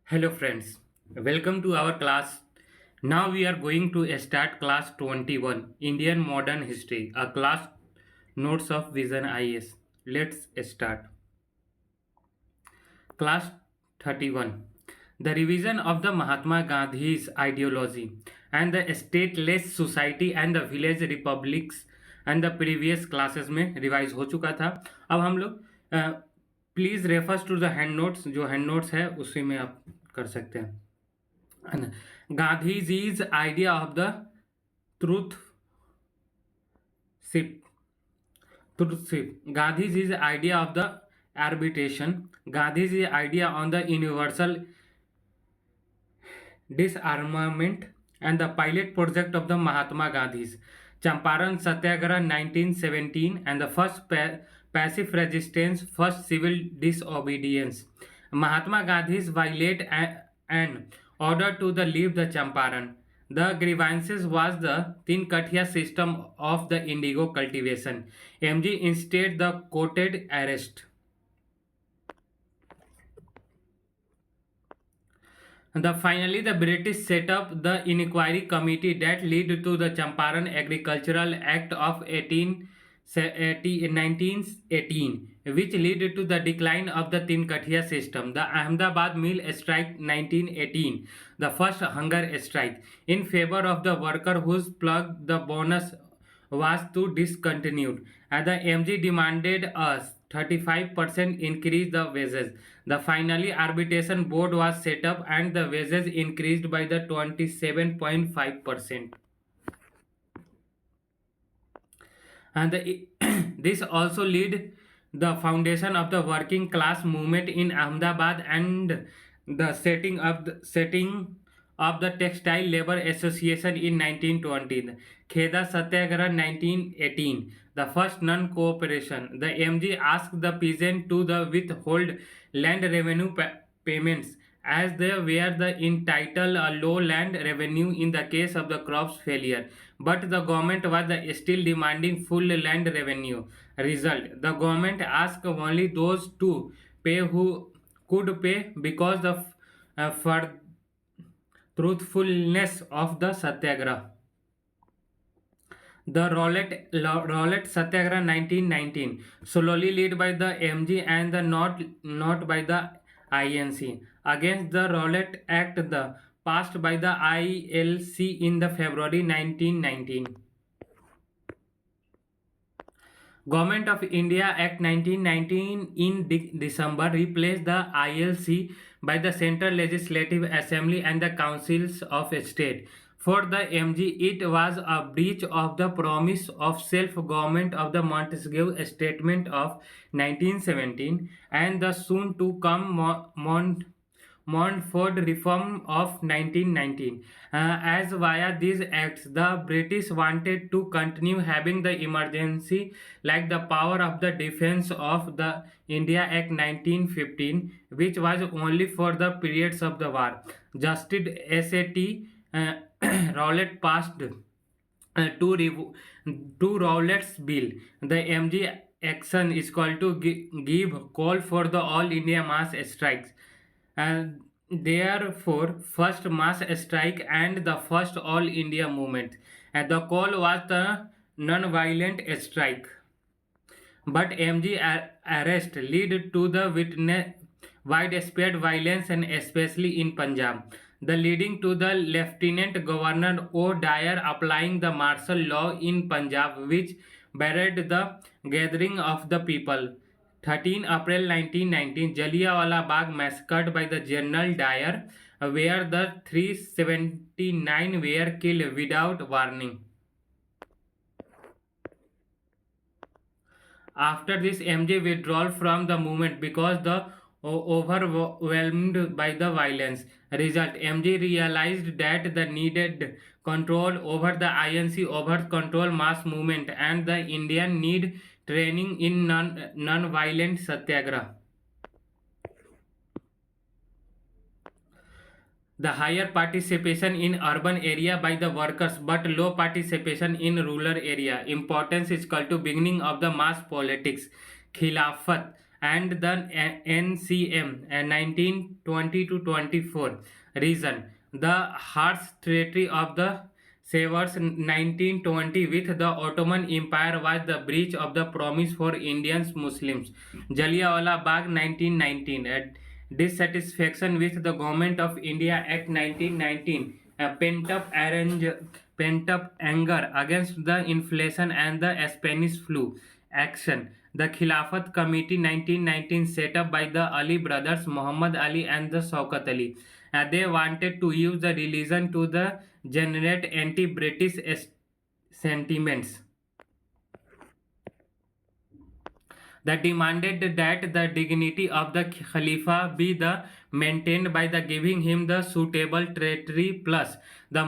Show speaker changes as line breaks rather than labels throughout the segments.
Hello friends, welcome to our class. Now we are going to start class 21 Indian Modern History, a class notes of Vision IAS. Let's start. Class 31. The revision of the Mahatma Gandhi's ideology and the stateless society and the village republics and the previous classes में revise हो चुका था. अब हम लोग please refers to the hand notes. जो hand notes है उसी में आप कर सकते हैं. Gandhi's idea of the truth ship. Gandhi's idea of the arbitration. Gandhi's idea on the universal disarmament and the pilot project of the Mahatma Gandhi's Champaran Satyagraha 1917 and the first passive resistance, first civil disobedience. Mahatma Gandhi's violate an order to the leave the Champaran. The grievances was the Tin Kathia system of the indigo cultivation. MG instead the quoted arrest. Finally, the British set up the inquiry committee that led to the Champaran Agricultural Act of 1918, which led to the decline of the Tinkathia system. The Ahmedabad Mill Strike 1918, the first hunger strike, in favor of the worker whose plug the bonus was to discontinued, and the MG demanded a 35% increase the wages. The finally arbitration board was set up and the wages increased by the 27.5%. And this also led the foundation of the working class movement in Ahmedabad and the setting of the Textile Labor Association in 1920. Kheda Satyagraha 1918, the first non-cooperation. The MG asked the peasant to withhold land revenue payments as they were entitled a low land revenue in the case of the crops failure, but the government was still demanding full land revenue. Result: the government asked only those to pay who could pay because of for truthfulness of the satyagraha. The Rowlatt Satyagraha 1919, slowly led by the MG and not by the INC, against the Rowlatt Act passed by the ILC in the February 1919. Government of India Act 1919 in December replaced the ILC by the Central Legislative Assembly and the Councils of State. For the MG, it was a breach of the promise of self-government of the Montesquieu Statement of 1917 and the soon-to-come Montfort Reform of 1919. As via these acts, the British wanted to continue having the emergency like the power of the defense of the India Act 1915, which was only for the periods of the war. Justice S.A.T. Rowlatt passed to Rowlatt's bill. The MG action is called to give call for the all India mass strikes. And therefore first mass strike and the first all India movement, and the call was the non-violent strike, but MG arrest led to the widespread violence and especially in Punjab, the leading to the Lieutenant Governor O'Dwyer applying the martial law in Punjab, which barred the gathering of the people. 13 April 1919, Jallianwala Bagh massacred by the General Dyer, where the 379 were killed without warning. After this, MJ withdrew from the movement because the overwhelmed by the violence. Result: MJ realized that the needed control over the INC over control mass movement and the Indian need training in non-violent satyagraha. The higher participation in urban area by the workers but low participation in rural area. Importance is equal to beginning of the mass politics. Khilafat and the NCM 1920 to 24 region, the Harz Treaty of the Severs 1920 with the Ottoman Empire was the breach of the promise for Indian Muslims. Jallianwala Bagh 1919, dissatisfaction with the Government of India Act 1919, pent up anger against the inflation and the Spanish flu action. The Khilafat Committee 1919 set up by the Ali brothers Muhammad Ali and the Shaukat Ali. They wanted to use the religion to the generate anti-British sentiments. They demanded that the dignity of the Khalifa be the maintained by the giving him the suitable territory plus the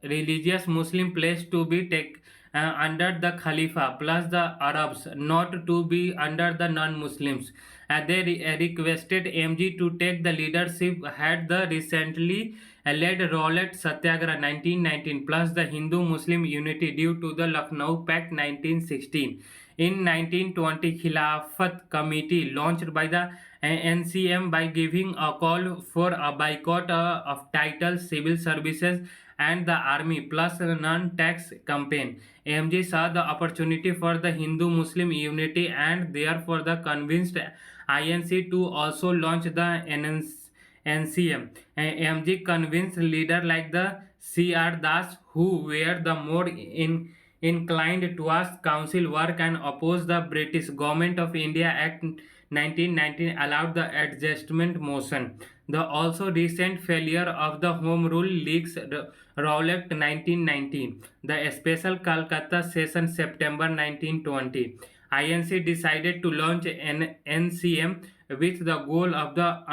religious Muslim place to be take under the Khalifa plus the Arabs not to be under the non-Muslims. They requested MG to take the leadership had the recently led Rowlatt Satyagraha 1919 plus the Hindu-Muslim unity due to the Lucknow Pact 1916. In 1920, Khilafat Committee launched by the NCM by giving a call for a boycott of titles, civil services, and the army plus a non-tax campaign. AMG saw the opportunity for the Hindu-Muslim unity and therefore the convinced INC to also launch the NCM. AMG convinced leader like the C.R. Das who were the more inclined towards council work and opposed the British Government of India Act 1919 allowed the adjustment motion. The also recent failure of the Home Rule League's Rowlatt 1919, the special Calcutta session September 1920. INC decided to launch an NCM with the goal of the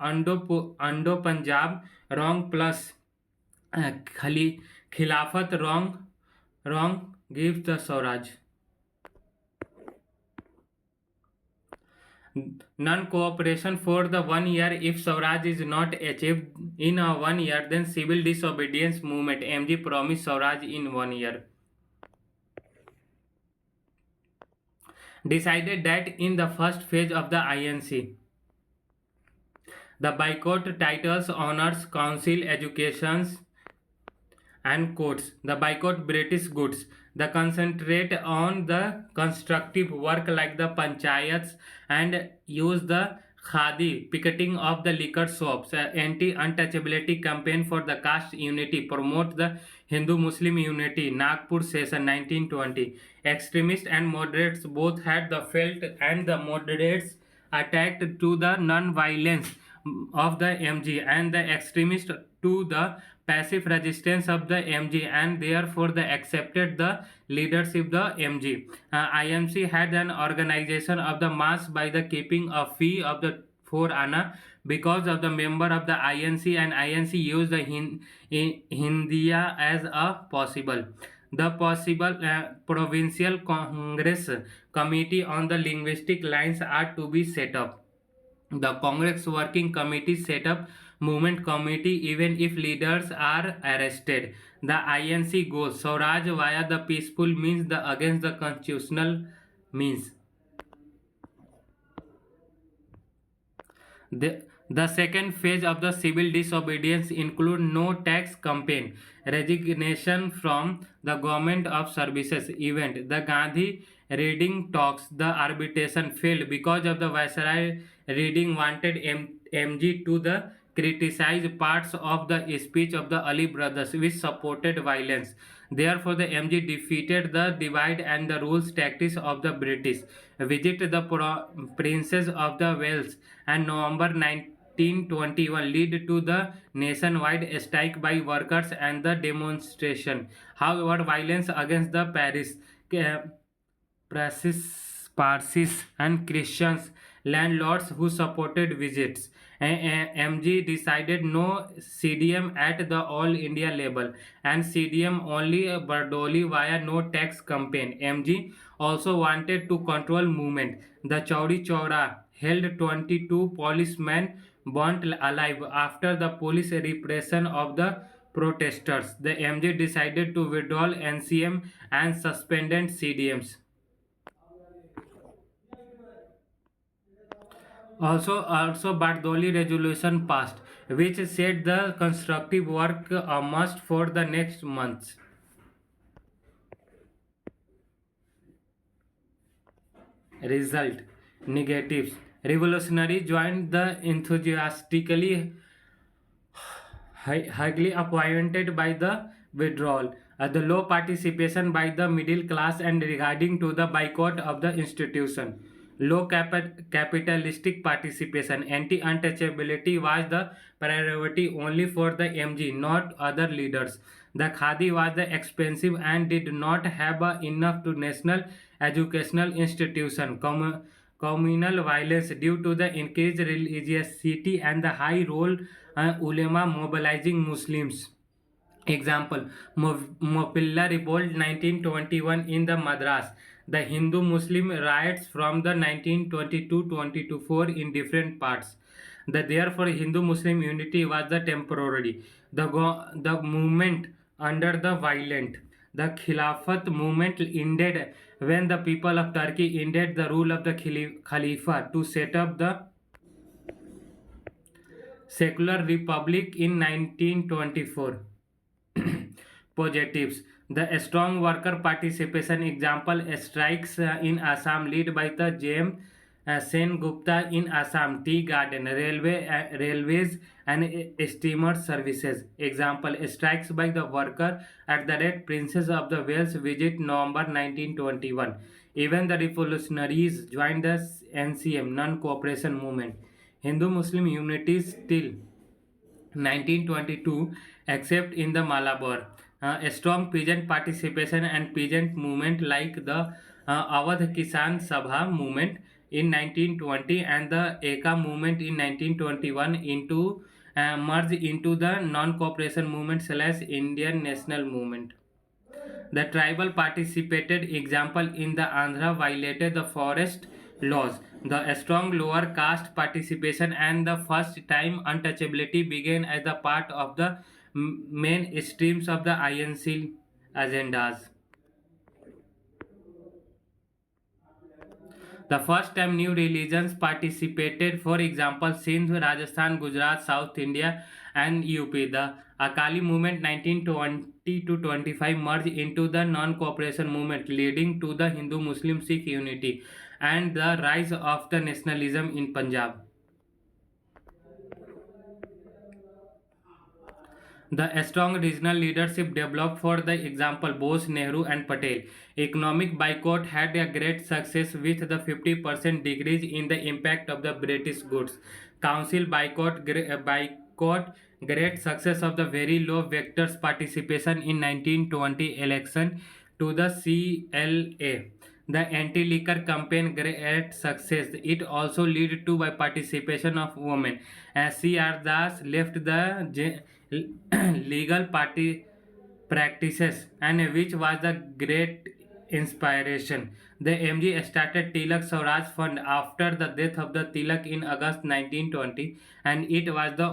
Indo-Punjab wrong plus Khilafat wrong gives the Swaraj. Non-cooperation for the 1 year. If Swaraj is not achieved in a 1 year, then civil disobedience movement. MG promised Swaraj in 1 year. Decided that in the first phase of the INC, the boycott titles, honors, council, educations, and courts. The boycott British goods. The concentrate on the constructive work like the panchayats and use the khadi picketing of the liquor shops. Anti-untouchability campaign for the caste unity. Promote the Hindu-Muslim unity. Nagpur session 1920. Extremists and moderates both had the felt and the moderates attacked to the non-violence of the MG and the extremist to the passive resistance of the MG and therefore the accepted the leadership of the MG. IMC had an organization of the mass by the keeping a fee of the 4 Anna because of the member of the INC and INC used the Hindiya as a possible. The possible provincial Congress committee on the linguistic lines are to be set up. The Congress Working Committee set up movement committee even if leaders are arrested. The INC goes Swaraj via the peaceful means the against the constitutional means. The second phase of the civil disobedience include no tax campaign, resignation from the government of services event, the Gandhi reading talks, the arbitration failed because of the Viceroy reading wanted MG to the criticize parts of the speech of the Ali brothers which supported violence. Therefore, the MG defeated the divide and the rules tactics of the British. Visit the princes of the Wales and November 1921 lead to the nationwide strike by workers and the demonstration. However, violence against the Paris Parsis and Christians landlords who supported visits. MG decided no CDM at the All India level and CDM only Bardoli via no tax campaign. MG also wanted to control movement. The Chauri Chaura held 22 policemen burnt alive after the police repression of the protesters. The MG decided to withdraw NCM and suspended CDMs. Also, Bardoli resolution passed, which said the constructive work a must for the next months. Result negatives. Revolutionary joined the enthusiastically highly appointed by the withdrawal, the low participation by the middle class and regarding to the boycott of the institution. Low capitalistic participation, anti-untouchability was the priority only for the MG, not other leaders. The Khadi was the expensive and did not have enough to national educational institution. Communal violence due to the increased religiosity and the high role ulema mobilizing Muslims. Example, Mopilla Revolt 1921 in the Madras. The Hindu-Muslim riots from the 1922-24 in different parts. The therefore Hindu-Muslim unity was the temporary. The movement under the violent. The Khilafat movement ended when the people of Turkey ended the rule of the Khalifa to set up the secular republic in 1924. Positives. The strong worker participation example strikes in Assam led by the James Sen Gupta in Assam Tea Garden railways and steamer services. Example strikes by the worker at the Red Princess of the Wales visit November 1921. Even the revolutionaries joined the NCM non-cooperation movement. Hindu-Muslim unity still 1922 except in the Malabar. A strong peasant participation and peasant movement like the Awadh Kisan Sabha movement in 1920 and the Eka movement in 1921 into merge into the non-cooperation movement slash Indian national movement. The tribal participated example in the Andhra violated the forest laws. The strong lower caste participation and the first time untouchability began as the part of the main streams of the INC agendas. The first time new religions participated, for example, Sindh, Rajasthan, Gujarat, South India, and UP. The Akali movement 1920 to 25 merged into the non-cooperation movement, leading to the Hindu-Muslim Sikh unity and the rise of the nationalism in Punjab. The strong regional leadership developed for the example Bose, Nehru and Patel. Economic boycott had a great success with the 50% decrease in the impact of the British goods. Council boycott great success of the very low vectors participation in 1920 election to the CLA. The anti-liquor campaign great success. It also led to by participation of women. As C.R. Das left the legal party practices and which was the great inspiration. The MG started Tilak Swaraj Fund after the death of the Tilak in August 1920 and it was the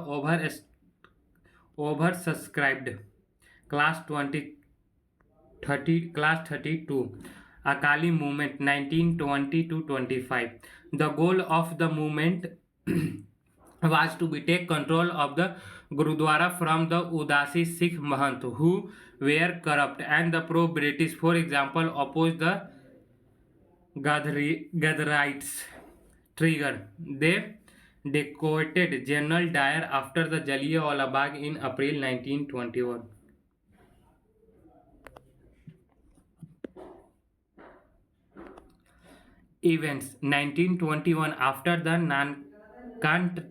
oversubscribed. Class 32 Akali movement 1920 to 25. The goal of the movement was to be take control of the Gurudwara from the Udasi Sikh Mahant who were corrupt and the pro-British, for example, opposed the Gadarites. Trigger. They decorated General Dyer after the Jallianwala Bagh in April 1921. Events 1921 after the Nankan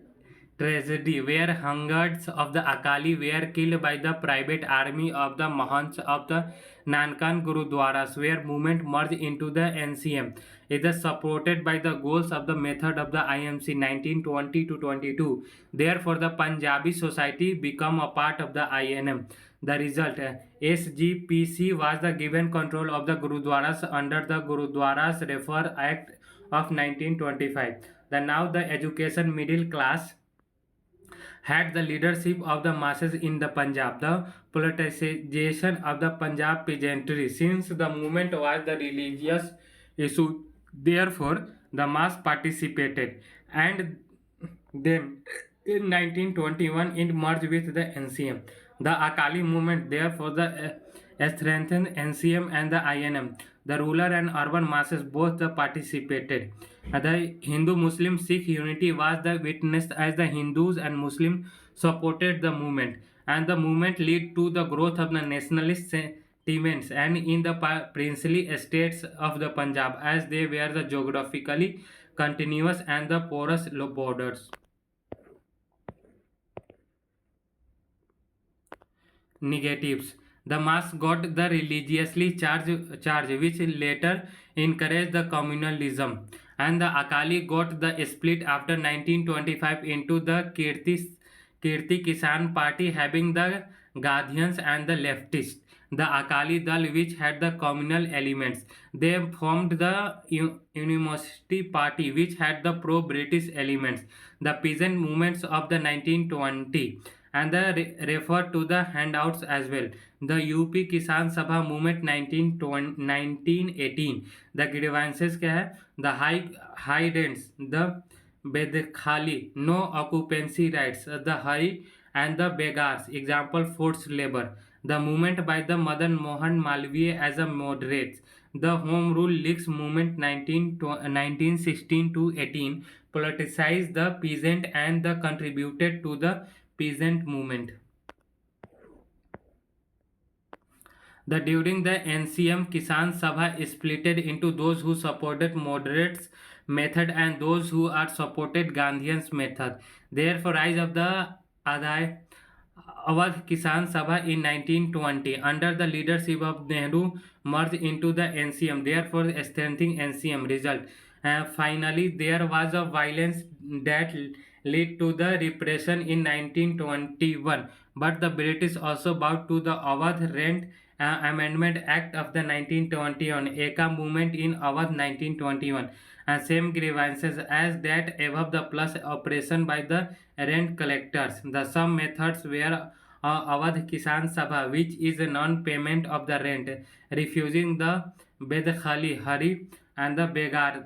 tragedy where hundreds of the Akali were killed by the private army of the Mahants of the Nankan Gurudwaras where movement merged into the NCM. It is supported by the goals of the method of the IMC 1920 to 22. Therefore, the Punjabi society become a part of the INM. The result, SGPC was the given control of the Gurudwaras under the Gurudwaras Refer Act of 1925. Now the education middle class had the leadership of the masses in the Punjab, the politicization of the Punjab peasantry, since the movement was the religious issue, therefore the mass participated, and Then, in 1921, it merged with the NCM. The Akali movement, therefore, strengthened NCM and the INM. The rural and urban masses both participated. The Hindu-Muslim Sikh unity was the witnessed as the Hindus and Muslims supported the movement, and the movement led to the growth of the nationalist sentiments and in the princely estates of the Punjab, as they were the geographically continuous and the porous borders. Negatives. The mass got the religiously charge which later encouraged the communalism, and the Akali got the split after 1925 into the Kirti Kisan Party having the Gandhians and the leftists. The Akali Dal, which had the communal elements, they formed the University Party, which had the pro-British elements. The peasant movements of the 1920 and the refer to the handouts as well. The UP Kisan Sabha movement 1918. The grievances क्या है? The high rents, the bedkhali, no occupancy rights, the high and the beggars, example forced labor. The movement by the Madan Mohan Malviya as a moderate. The Home Rule Leagues movement 1916 to 18 politicized the peasant and the contributed to the peasant movement. During the NCM, Kisan Sabha is splitted into those who supported moderates method and those who are supported Gandhian's method. Therefore, rise of the Adai Awadh Kisan Sabha in 1920 under the leadership of Nehru merged into the NCM, therefore strengthening NCM result. Finally, there was a violence that led to the repression in 1921, but the British also bowed to the Awadh Rent Amendment Act of the 1921, Eka movement in Awadh 1921, and same grievances as that above the plus oppression by the rent collectors. The some methods were Awadh Kisan Sabha, which is a non-payment of the rent, refusing the Bedkhali Hari and the Begar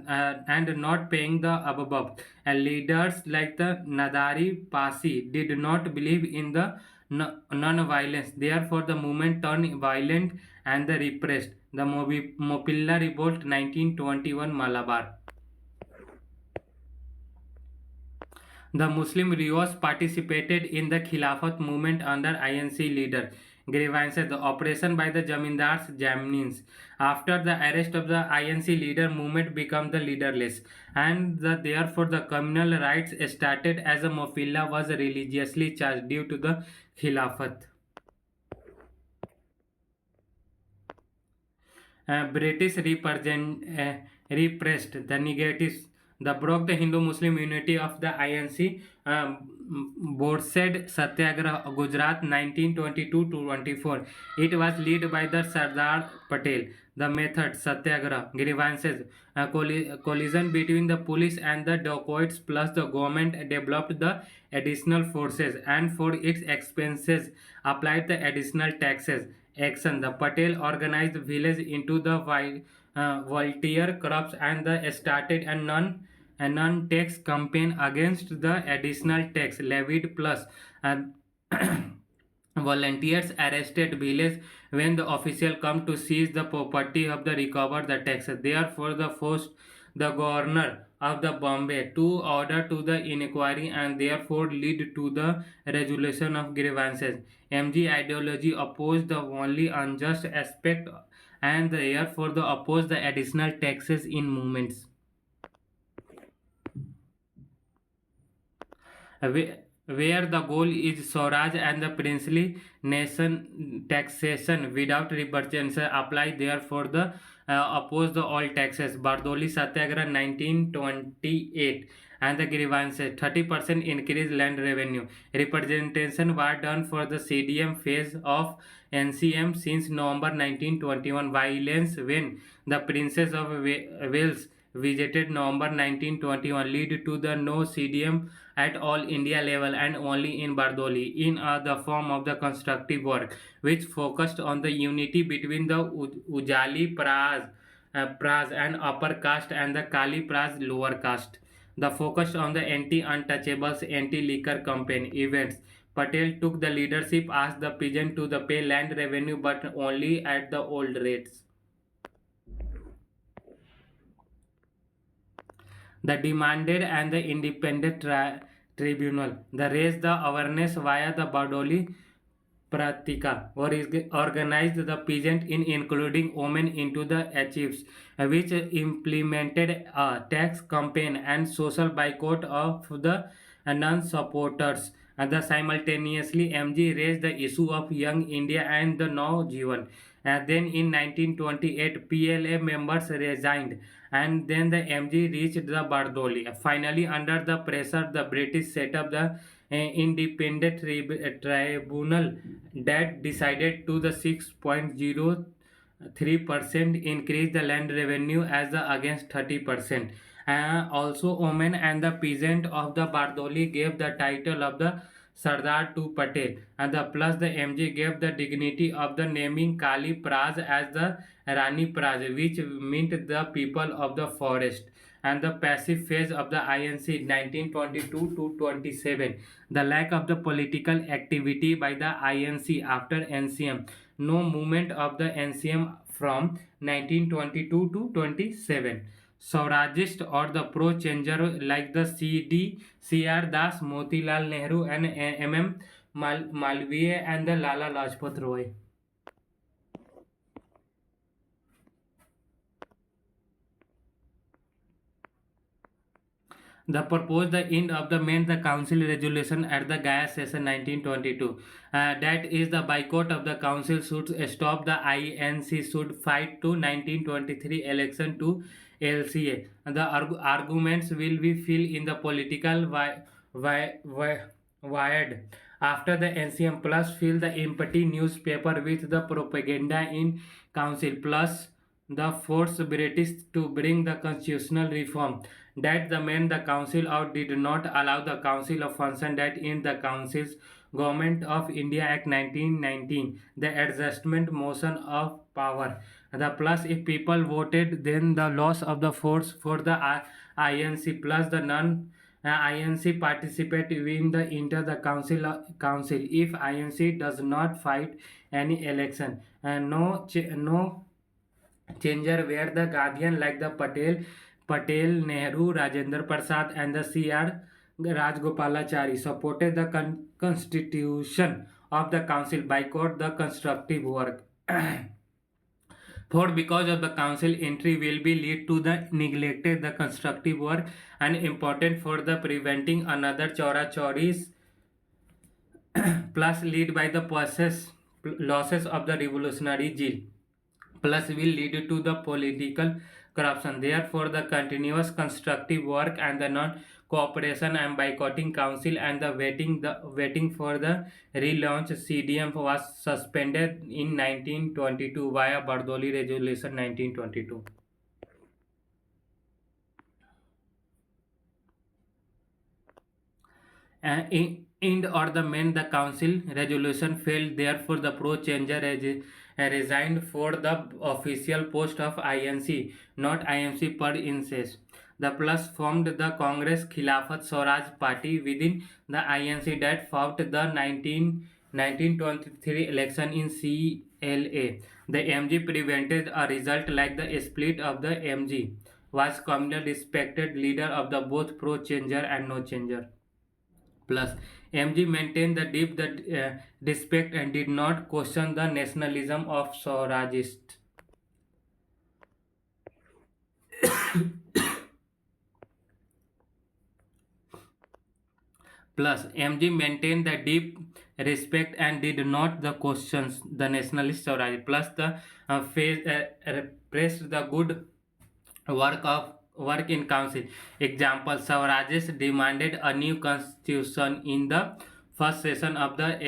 and not paying the above. And leaders like the Nadari Pasi did not believe in the non-violence. Therefore, the movement turned violent and the repressed. The Mopilla Revolt 1921 Malabar. The Muslim Rios participated in the Khilafat movement under INC leader. Grievances, the oppression by the Jamindars Jamnins. After the arrest of the INC leader, movement became the leaderless, and therefore the communal rights started as a Mofilla was religiously charged due to the Khilafat. British repressed the negatives. The broke the Hindu-Muslim unity of the INC. Borsed Satyagraha, Gujarat, 1922 to 24. It was led by the Sardar Patel. The method Satyagraha, grievances, collision between the police and the dacoits plus the government developed the additional forces and for its expenses applied the additional taxes. Action, the Patel organized village into the volunteer crops and started a non-tax campaign against the additional tax levied plus and volunteers arrested village when the official come to seize the property of the recover the taxes. Therefore, the forced the governor of the Bombay to order to the inquiry and therefore lead to the resolution of grievances. MG ideology opposed the only unjust aspect and therefore the opposed the additional taxes in movements. Where the goal is Swaraj and the princely nation taxation without representation apply therefore the oppose the all taxes. Bardoli Satyagraha 1928 and the grievances 30% increase land revenue. Representation was done for the CDM phase of NCM since November 1921. Violence when the Princess of Wales visited November 1921 lead to the no CDM at all India level and only in Bardoli in the form of the constructive work which focused on the unity between the Ujali Pras and upper caste and the Kali Pras lower caste. The focus on the anti-untouchables, anti-liquor campaign events. Patel took the leadership, asked the peasant to the pay land revenue, but only at the old rates. The demanded and the independent tribunal. The raised the awareness via the Badoli Pratika or is organized the peasant in including women into the achieves, which implemented a tax campaign and social boycott of the non-supporters. And the simultaneously MG raised the issue of young India and the Naujivan. And then in 1928 PLA members resigned and then the MG reached the Bardoli. Finally under the pressure the British set up the independent tribunal that decided to the 6.03% increase the land revenue as the against 30%. Also women and the peasant of the Bardoli gave the title of the Sardar to Patel and the plus the MG gave the dignity of the naming Kali Praj as the Rani Praj, which meant the people of the forest. And the passive phase of the INC 1922 to 27, the lack of the political activity by the INC after NCM, no movement of the NCM from 1922 to 27. Swarajist or the pro-changer like the CD, C.R. Das, Motilal Nehru and M.M. Malviya and the Lala Lajpat Roy. The proposed the end of the main the council resolution at the Gaya session 1922. That is the boycott of the council should stop the INC should fight to 1923 election to LCA. The arguments will be filled in the political wired. After the NCM plus fill the empty newspaper with the propaganda in council plus the force British to bring the constitutional reform that the men the council out did not allow the council of function that in the council's government of India Act 1919 the adjustment motion of power. The plus if people voted then the loss of the force for the INC plus the non INC participate in the enter the council if INC does not fight any election and no changer where the guardian like the Patel, Nehru, Rajendra Prasad and the C.R. Rajgopalachari supported the constitution of the council boycott the constructive work. For because of the council entry will be lead to the neglected the constructive work and important for the preventing another chora choris plus lead by the process losses of the revolutionary zeal plus will lead to the political corruption. Therefore, the continuous constructive work and the non-cooperation and boycotting council and the waiting for the relaunch CDM was suspended in 1922 via Bardoli Resolution 1922. In or the main the council resolution failed, therefore the pro-changer resigned for the official post of INC, not IMC per instance. The plus formed the Congress Khilafat Swaraj party within the INC that fought the 1923 election in CLA. The MG prevented a result like the split of the MG was commonly respected leader of the both pro-changer and no changer. Plus, MG maintained the deep respect and did not question the nationalism of Swarajist. Plus, MG maintained the deep respect and did not the questions the nationalist Swaraj. Plus, the praised the good work in council. Example: Swarajists demanded a new constitution in the first session of the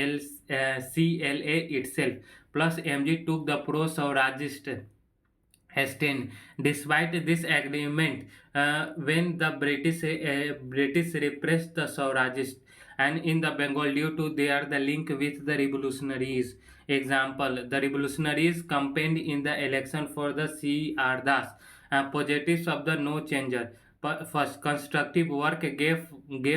CLA itself. Plus, MG took the pro-Swarajist stand. Despite this agreement, when the British repressed the Swarajists and in the Bengal due to their the link with the revolutionaries. Example: the revolutionaries campaigned in the election for the C.R. Das, positives of the no changer. first, constructive work gave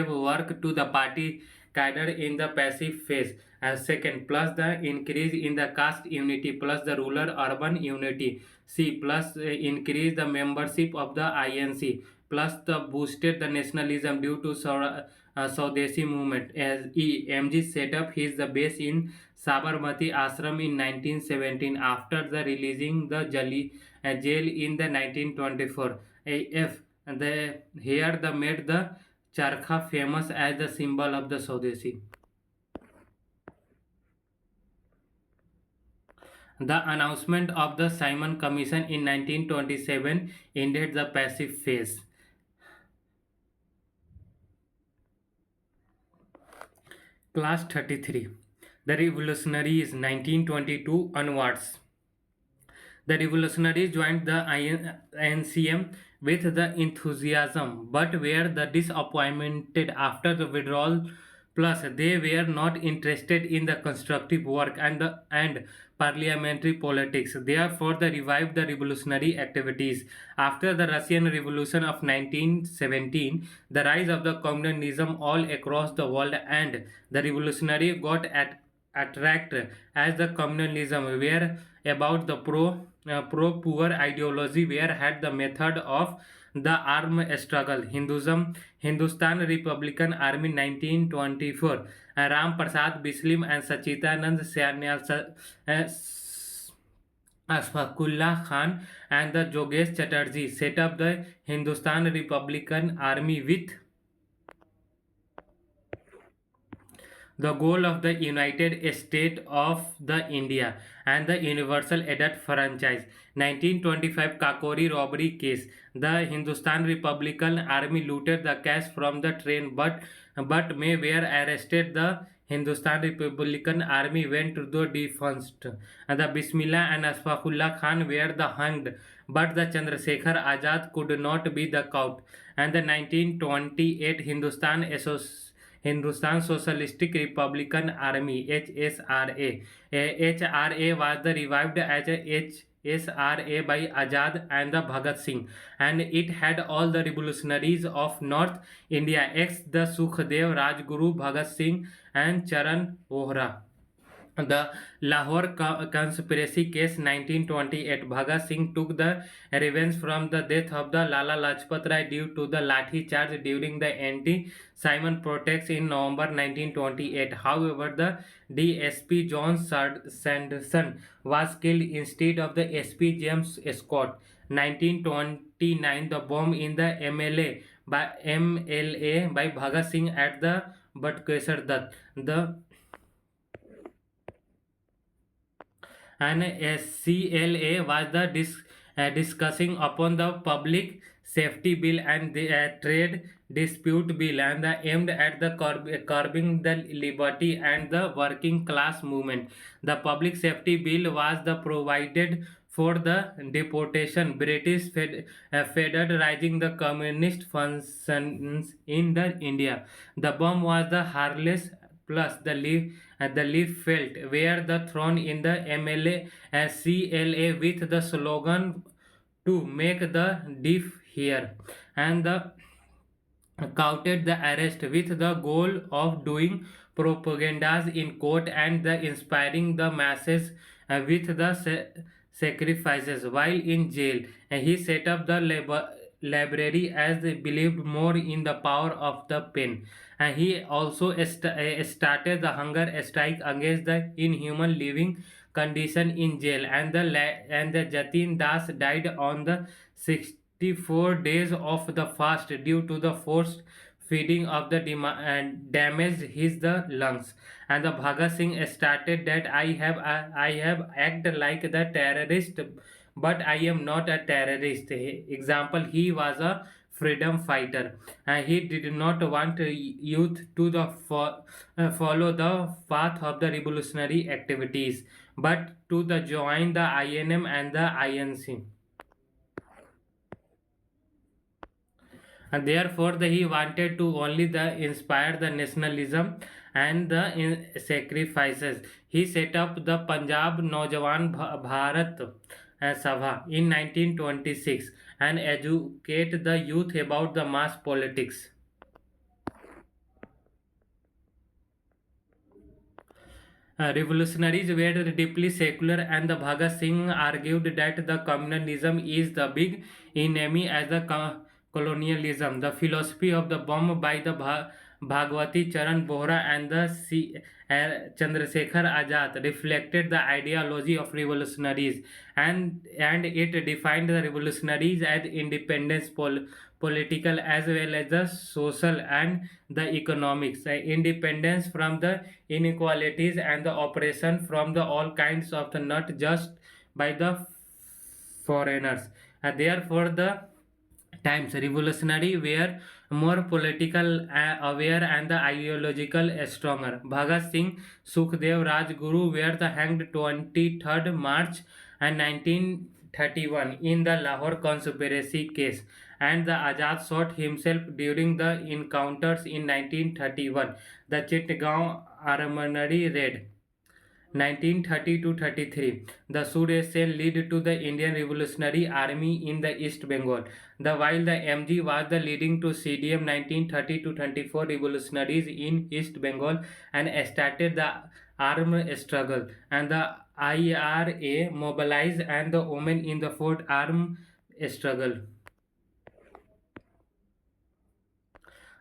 work to the party cadre in the passive phase. And second, plus the increase in the caste unity plus the rural urban unity. C plus increase the membership of the INC plus the boosted the nationalism due to Swadeshi movement. As MG set up his the base in Sabarmati Ashram in 1917 after the releasing the jail in the 1924. F here the made the charkha famous as the symbol of the Swadeshi. The announcement of the Simon Commission in 1927 ended the passive phase. Class 33. The revolutionaries 1922 onwards. The revolutionaries joined the NCM with the enthusiasm but were the disappointed after the withdrawal. Plus, they were not interested in the constructive work and parliamentary politics. Therefore, they revived the revolutionary activities. After the Russian Revolution of 1917, the rise of the communism all across the world and the revolutionary got attract as the communalism were about the pro poor ideology where had the method of the armed struggle. Hindustan Republican Army 1924. Ram Prasad Bislim and Sachidanand Asfakullah Khan and the Jogesh Chatterjee set up the Hindustan Republican Army with the goal of the United States of the India and the Universal Adult Franchise. 1925 Kakori robbery case. The Hindustan Republican Army looted the cash from the train but may were arrested. The Hindustan Republican Army went to the defense. And the Bismillah and Asfaqullah Khan were the hanged, but the Chandrasekhar Azad could not be the caught. And the 1928 Hindustan Socialistic Republican Army HSRA. HRA was the revived as a HSRA by Azad and the Bhagat Singh, and it had all the revolutionaries of North India ex the Sukhdev, Rajguru, Bhagat Singh and Charan Vohra. The Lahore conspiracy case 1928. Bhagat Singh took the revenge from the death of the Lala Lajpat Rai due to the lathi charge during the anti-Simon protests in November 1928. However, the DSP John Sanderson was killed instead of the SP James Scott. 1929. The bomb in the MLA by Bhagat Singh at the Batkesar Dutt. The and CLA was the discussing upon the public safety bill and the trade dispute bill and the aimed at the curbing the liberty and the working class movement. The public safety bill was the provided for the deportation British federalizing the communist functions in the India. The bomb was the harmless plus the leaf felt where the thrown in the MLA as CLA with the slogan to make the deaf hear and the counted the arrest with the goal of doing propagandas in court and the inspiring the masses with the sacrifices while in jail. And he set up the library as they believed more in the power of the pen. And he also started the hunger strike against the inhuman living condition in jail. And the Jatin Das died on the 64 days of the fast due to the forced feeding of the damaged his the lungs. And the Bhagat Singh started that I have acted like the terrorist, but I am not a terrorist. Example, he was a freedom fighter and he did not want youth to follow the path of the revolutionary activities but to the join the INM and the INC. And therefore he wanted to only the inspire the nationalism and the sacrifices. He set up the Punjab Naujawan Bharat Sabha in 1926 and educate the youth about the mass politics. Revolutionaries were deeply secular, and the Bhagat Singh argued that the communalism is the big enemy as the colonialism. The philosophy of the bomb by the Bhagwati Charan Bohra and the Chandrasekhar Azad reflected the ideology of revolutionaries, and it defined the revolutionaries as independence political as well as the social and the economics, independence from the inequalities and the oppression from the all kinds of the not just by the foreigners. Therefore, the times revolutionary were more political aware and the ideological stronger. Bhagat Singh, Sukhdev, Rajguru were the hanged 23rd March and 1931 in the Lahore conspiracy case, and the Azad shot himself during the encounters in 1931, the Chittagaon Armory raid. 1930 to 33. The Suresh Sen led to the Indian Revolutionary Army in the East Bengal. While the MG was the leading to CDM 1930 to 24 revolutionaries in East Bengal and started the armed struggle. And the IRA mobilized and the women in the fourth armed struggle.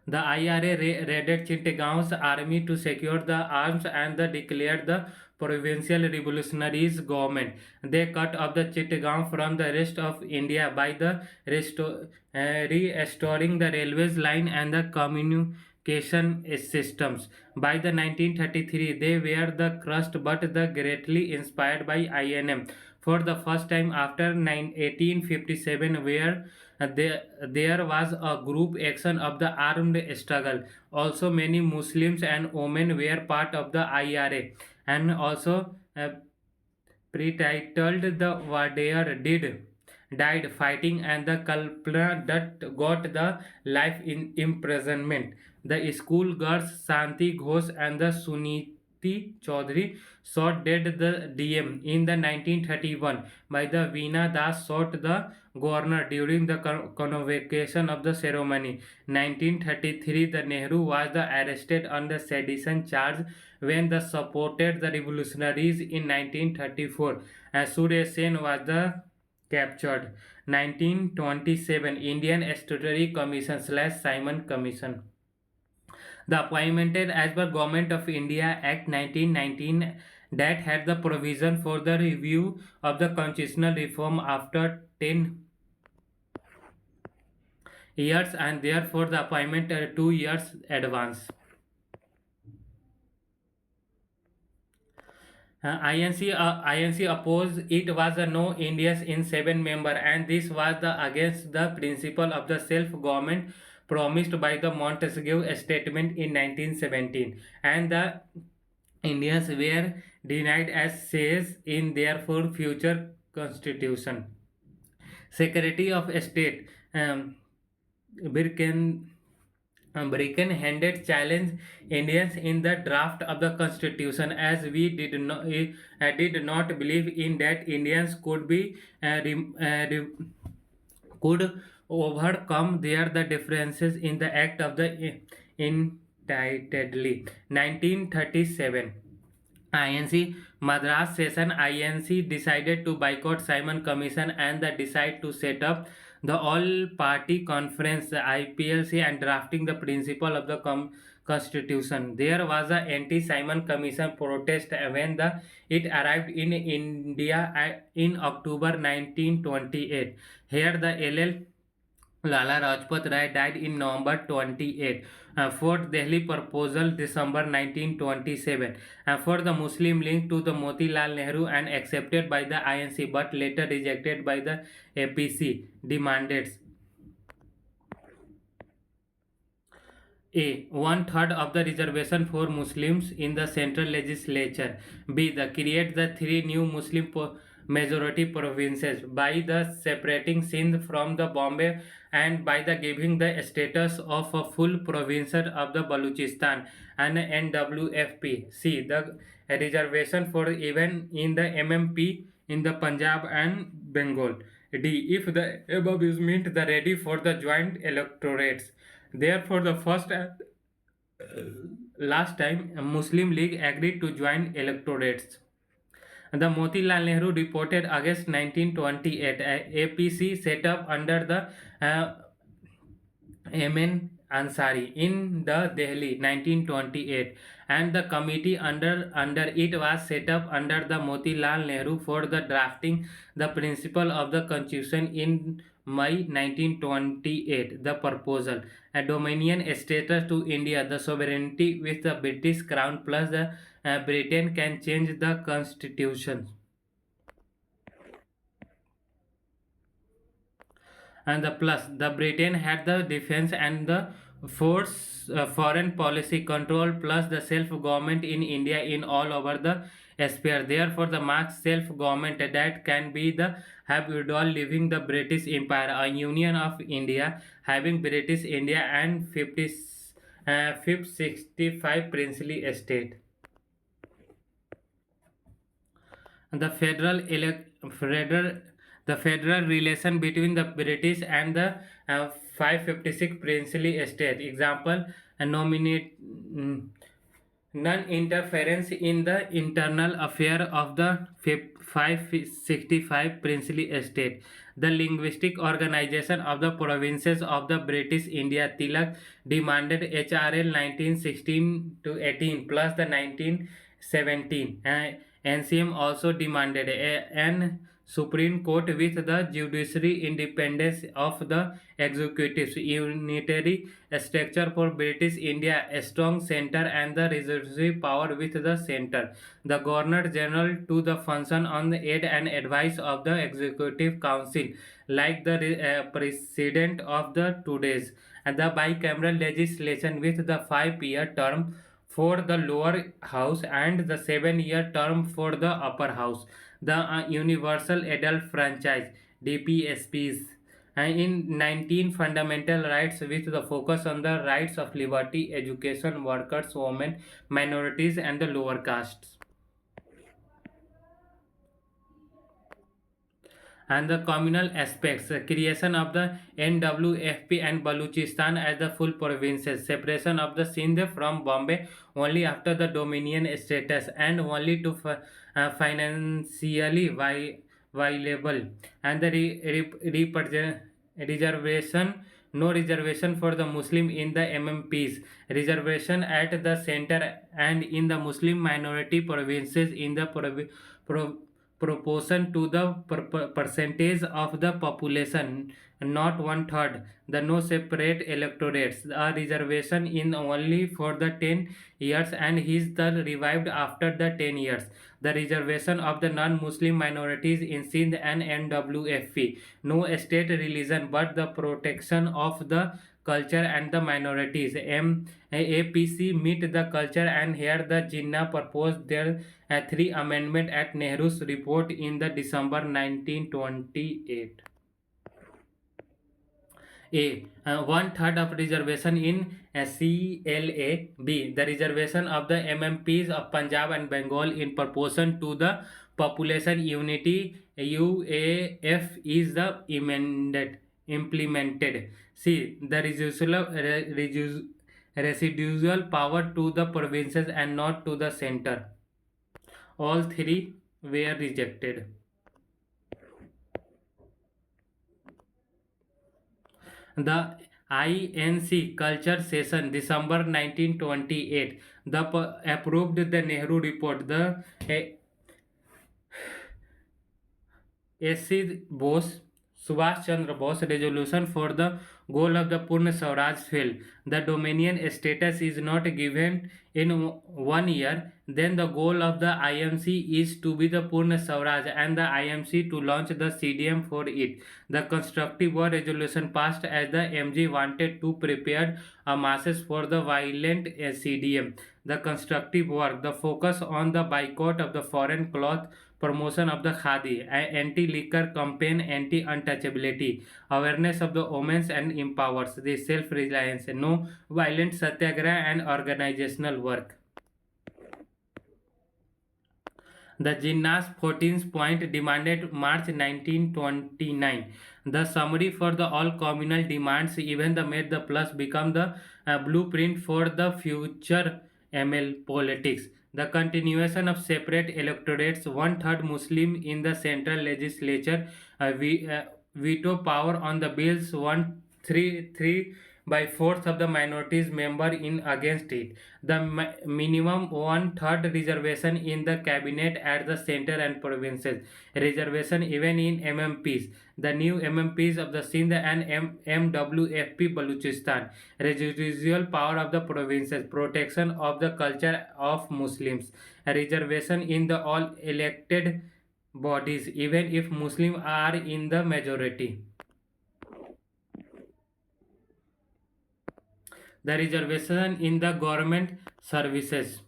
The IRA raided Chittagaon's army to secure the arms and declared the provincial revolutionaries government. They cut off the Chittagaon from the rest of India by the restoring the railways line and the communication systems. By the 1933, they were the crushed but the greatly inspired by INM. For the first time after 1857, where there was a group action of the armed struggle. Also, many Muslims and women were part of the IRA, and also pre-titled the Warrior did died fighting, and the culprit that got the life in imprisonment. The school girls Santi Ghosh and the Suniti Chaudhary shot dead the DM in the 1931 by the Veena Das shot the governor during the convocation of the ceremony. 1933 the Nehru was the arrested on the sedition charge when the supported the revolutionaries in 1934. Suresh Sen was the captured. 1927 Indian Statutory Commission / Simon Commission. The appointed as per Government of India Act 1919 that had the provision for the review of the constitutional reform after 10 years, and therefore the appointment 2 years advance. INC opposed it was a no Indians in 7 member, and this was the against the principle of the self-government promised by the Montesquieu statement in 1917, and the Indians were denied as says in therefore future constitution. Secretary of State Birken Bricken-handed challenge Indians in the draft of the constitution, as we did not believe in that Indians could be could overcome their the differences in the act of the indictedly. 1937 INC Madras session. INC decided to boycott Simon Commission and decide to set up the all-party conference IPLC and drafting the principle of the constitution. There was a anti-Simon Commission protest when it arrived in India in October 1928. Here the LL Lala Rajpat Rai died in November 28. Fourth Delhi proposal December 1927. For the Muslim link to the Motilal Nehru and accepted by the INC but later rejected by the APC demanded A. 1/3 of the reservation for Muslims in the central legislature. B. The create the 3 new Muslim majority provinces by the separating Sindh from the Bombay and by the giving the status of a full province of the Baluchistan and NWFP. C. The reservation for even in the MMP in the Punjab and Bengal. D. If the above is meant the ready for the joint electorates. Therefore, the first and last time a Muslim League agreed to join electorates. The Motilal Nehru reported August 1928, APC set up under the Amin Ansari in the Delhi 1928, and the committee under it was set up under the Motilal Nehru for the drafting the principle of the constitution in May 1928. The proposal a dominion status to India, the sovereignty with the British crown plus the Britain can change the constitution. And the plus the Britain had the defense and the force foreign policy control plus the self government in India in all over the sphere. Therefore the marks self government that can be the have withdrawal leaving the British Empire, a union of India having British India and 50 fifth 65 princely estate. The federal the federal relation between the British and the 556 princely estate. Example, nominate non-interference in the internal affair of the 565 princely estate. The linguistic organization of the provinces of the British India. Tilak demanded HRL 1916 to 18 plus the 1917. NCM also demanded an Supreme Court with the judiciary independence of the executives, unitary structure for British India, a strong center and the reserve power with the center. The Governor General to the function on the aid and advice of the Executive Council, like the President of the today's, and the bicameral legislation with the 5-year term for the lower house and the 7-year term for the upper house. The Universal Adult Franchise DPSPs and in 19 fundamental rights with the focus on the rights of liberty, education, workers, women, minorities and the lower castes. And the communal aspects, creation of the NWFP and Baluchistan as the full provinces, separation of the Sindh from Bombay only after the dominion status and only to financially viable, and the reservation no reservation for the Muslim in the MMPs, reservation at the center and in the Muslim minority provinces in the pro, proportion to the percentage of the population, not one third. The no separate electorates, a reservation in only for the 10 years and is the revived after the 10 years. The reservation of the non-Muslim minorities in Sindh and NWFP, no state religion but the protection of the culture and the minorities. APC meet the culture, and here the Jinnah proposed their three amendment at Nehru's report in the December 1928. A. One third of reservation in CLA. B. The reservation of the MMPs of Punjab and Bengal in proportion to the population unity UAF is the implemented. C. The residual power to the provinces and not to the center. All three were rejected. The INC Culture Session December 1928 approved the Nehru Report. The S.C. Bose Subhash Chandra Bose resolution for the goal of the Purna Swaraj failed. The dominion status is not given in 1 year. Then the goal of the IMC is to be the Purna Swaraj and the IMC to launch the CDM for it. The constructive war resolution passed as the MG wanted to prepare a masses for the violent CDM. The constructive work, the focus on the boycott of the foreign cloth, promotion of the khadi, anti-liquor campaign, anti-untouchability, awareness of the women and empowers the self-reliance, no violent satyagraha and organizational work. The gymnast 14th point demanded March 1929. The summary for the all communal demands, even the made the plus become the blueprint for the future ML politics. The continuation of separate electorates, one third Muslim in the central legislature, veto power on the bills, one three by fourth of the minorities member in against it, the minimum one third reservation in the cabinet at the center and provinces, reservation even in MMPs, the new MMPs of the Sindh and MWFP Baluchistan, residual power of the provinces, protection of the culture of Muslims, a reservation in the all elected bodies even if Muslims are in the majority. The reservation in the government services,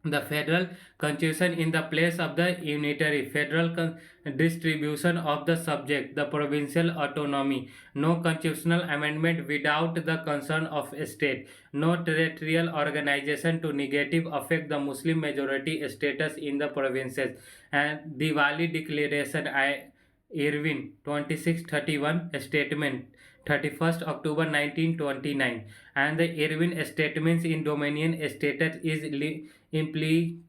the federal constitution in the place of the unitary federal distribution of the subject, the provincial autonomy, no constitutional amendment without the consent of a state, no territorial organization to negative affect the Muslim majority status in the provinces, and Diwali declaration Irwin 2631 statement 31st October 1929, and the Irwin statements in Dominion status is impli-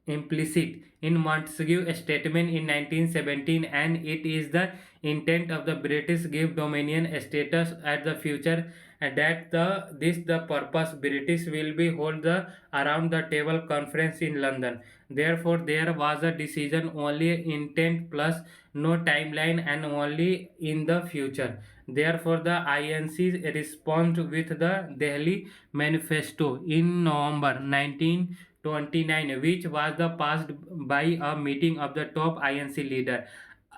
implicit in Montague statement in 1917, and it is the intent of the British give Dominion status at the future, and that the purpose British will be hold the around the table conference in London. Therefore, there was a decision only intent plus no timeline and only in the future. Therefore, the INC respond with the Delhi Manifesto in November 1929, which was the passed by a meeting of the top INC leader.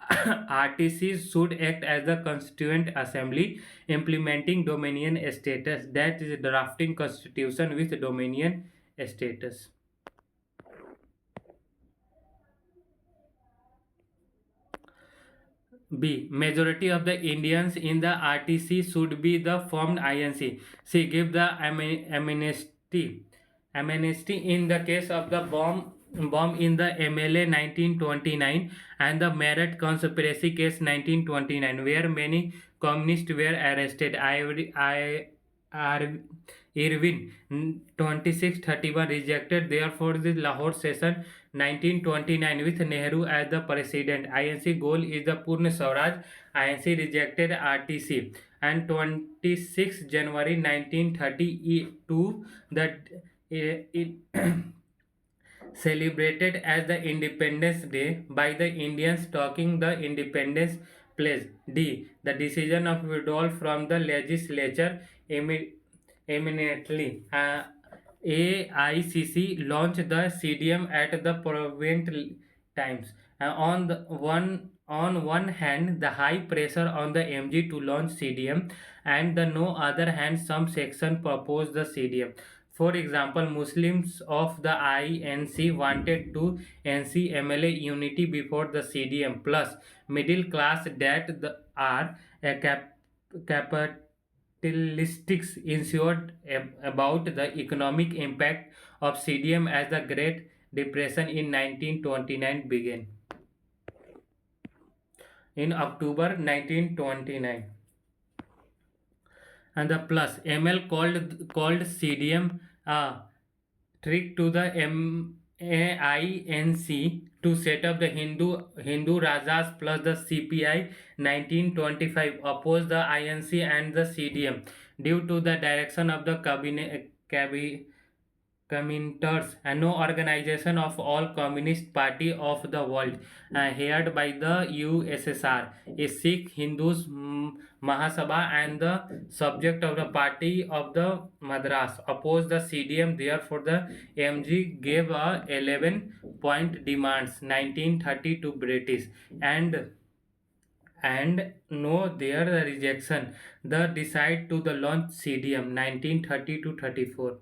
RTCs should act as the constituent assembly implementing Dominion status, that is drafting constitution with Dominion status. B. Majority of the Indians in the RTC should be the formed INC. C. Give the amnesty. Amnesty in the case of the bomb in the MLA 1929 and the Merit conspiracy case 1929, where many communists were arrested. I Irwin 2631 rejected therefore the Lahore session 1929 with Nehru as the president. INC goal is the Purna Swaraj. INC rejected RTC, and 26 January 1932 that it celebrated as the Independence Day by the Indians talking the Independence Pledge. D. The decision of withdrawal from the legislature eminently. AICC launched the CDM at the prevent times. On one hand, the high pressure on the MG to launch CDM, and the no other hand, some section proposed the CDM. For example, Muslims of the INC wanted to NC MLA unity before the CDM plus middle class that are a capitalistics ensured about the economic impact of CDM as the Great Depression in 1929 began. In October 1929. And the plus ML called CDM a trick to the MAINC to set up the Hindu Rajas plus the CPI 1925 opposed the INC and the CDM due to the direction of the Cominters, and no organization of all communist party of the world, headed by the USSR, is Sikh Hindus Mahasabha and the subject of the party of the Madras opposed the CDM. Therefore, the MG gave a 11-point demands 1930 to British, and no their rejection. The decide to the launch CDM 1930 to 34.